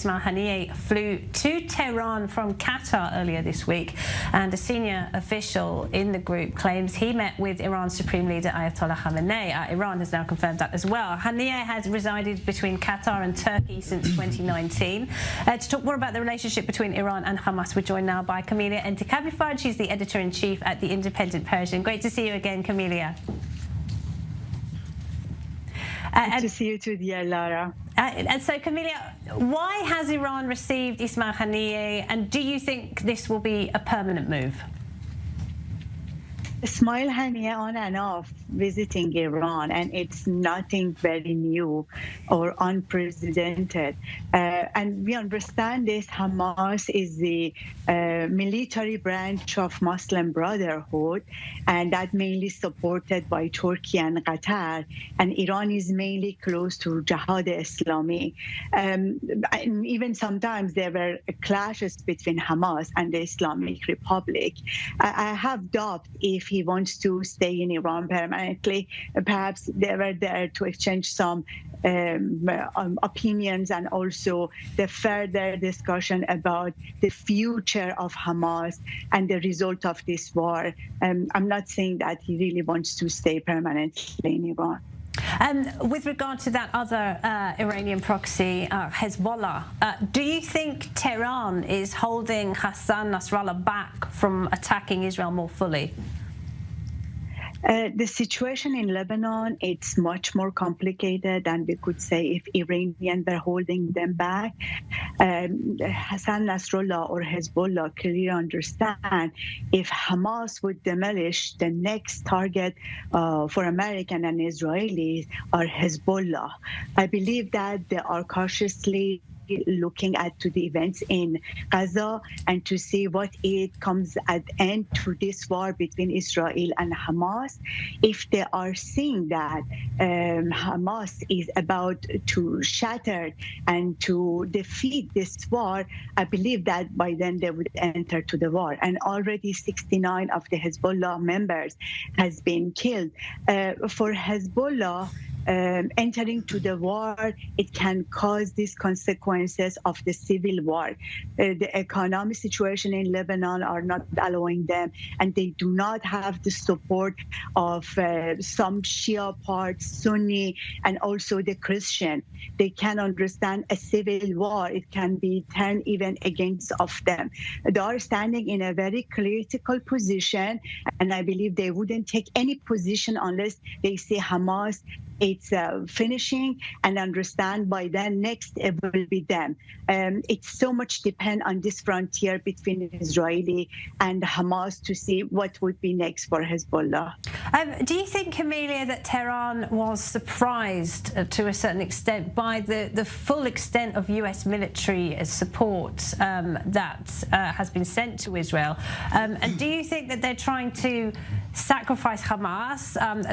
Ismail Haniye flew to Tehran from Qatar earlier this week, and a senior official in the group claims he met with Iran's Supreme Leader Ayatollah Khamenei. Iran has now confirmed that as well. Haniye has resided between Qatar and Turkey since 2019. To talk more about the relationship between Iran and Hamas, we're joined now by Kاملیا انتخابی. She's the editor-in-chief at the Independent Persian. Great to see you again, Kاملیا. Good to see you too, dear Lara. And so, Kامlیا, why has Iran received Ismail Haniye, and do you think this will be a permanent move? Ismail Haniye on and off visiting Iran, and it's nothing very new or unprecedented. And we understand this. Hamas is the military branch of Muslim Brotherhood, and that mainly supported by Turkey and Qatar. And Iran is mainly close to Jihad Islami. And even sometimes there were clashes between Hamas and the Islamic Republic. I have doubt if he wants to stay in Iran permanently. Perhaps they were there to exchange some opinions and also the further discussion about the future of Hamas and the result of this war. I'm not saying that he really wants to stay permanently in Iran. With regard to that other Iranian proxy, Hezbollah, do you think Tehran is holding Hassan Nasrallah back from attacking Israel more fully? The situation in Lebanon, it's much more complicated than we could say if Iranians were holding them back. Hassan Nasrallah or Hezbollah clearly understand if Hamas would demolish, the next target for American and Israelis are Hezbollah. I believe that they are cautiously looking at to the events in Gaza and to see what it comes at end to this war between Israel and Hamas. If they are seeing that Hamas is about to shatter and to defeat this war, I believe that by then they would enter to the war. And already 69 of the Hezbollah members has been killed. For Hezbollah, entering to the war, it can cause these consequences of the civil war. The economic situation in Lebanon are not allowing them, and they do not have the support of some Shia parts, Sunni, and also the Christian. They can understand a civil war. It can be turned even against of them. They are standing in a very critical position, and I believe they wouldn't take any position unless they see Hamas it's finishing and understand by then next it will be them. It's so much depend on this frontier between Israeli and Hamas to see what would be next for Hezbollah. Do you think, Kامlیا, that Tehran was surprised to a certain extent by the full extent of US military support that has been sent to Israel? And do you think that they're trying to sacrifice Hamas?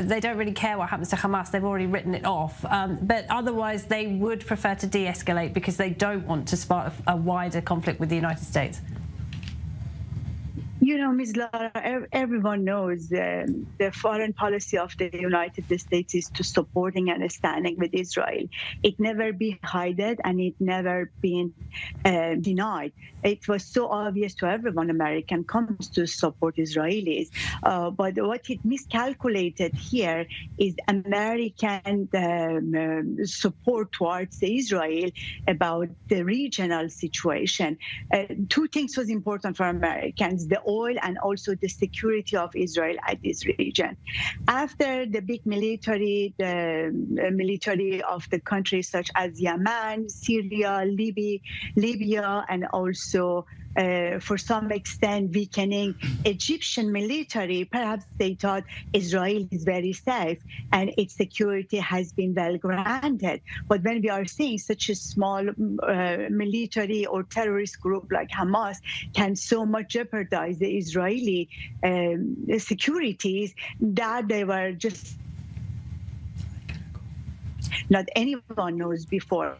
They don't really care what happens to Hamas. They've already written it off. But otherwise, they would prefer to de-escalate because they don't want to spark a wider conflict with the United States. You know, Ms. Lara, everyone knows the foreign policy of the United States is to supporting and standing with Israel. It never be hidden and it never been denied. It was so obvious to everyone American comes to support Israelis. But what it miscalculated here is American support towards Israel about the regional situation. Two things was important for Americans, the oil and also the security of Israel at this region. After the big military of the countries such as Yemen, Syria, Libya, and also for some extent weakening Egyptian military, perhaps they thought Israel is very safe and its security has been well granted. But when we are seeing such a small military or terrorist group like Hamas can so much jeopardize the Israeli securities, that they were just not anyone knows before.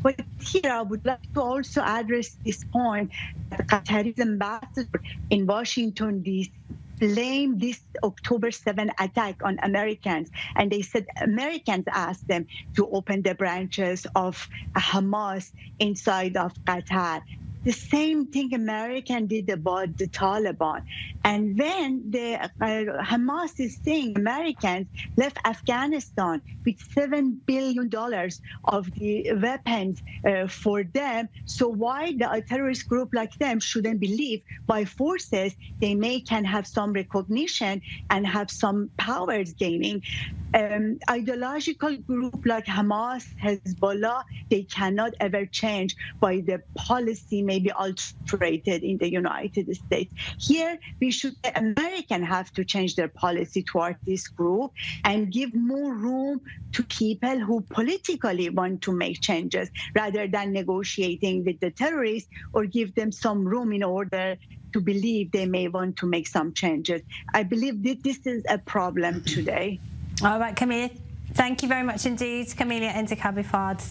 But here I would like to also address this point that Qatari's ambassador in Washington, D.C. blame this October 7 attack on Americans. And they said Americans asked them to open the branches of Hamas inside of Qatar. The same thing American did about the Taliban. And when the Hamas is saying Americans left Afghanistan with $7 billion of the weapons for them, so why the terrorist group like them shouldn't believe by forces they can have some recognition and have some powers gaining? Ideological group like Hamas, Hezbollah, they cannot ever change by the policy maybe alterated in the United States. Here, the American have to change their policy toward this group and give more room to people who politically want to make changes rather than negotiating with the terrorists, or give them some room in order to believe they may want to make some changes. I believe that this is a problem today. All right, Kamilia, thank you very much indeed. Kamilia Entekhabi Fard.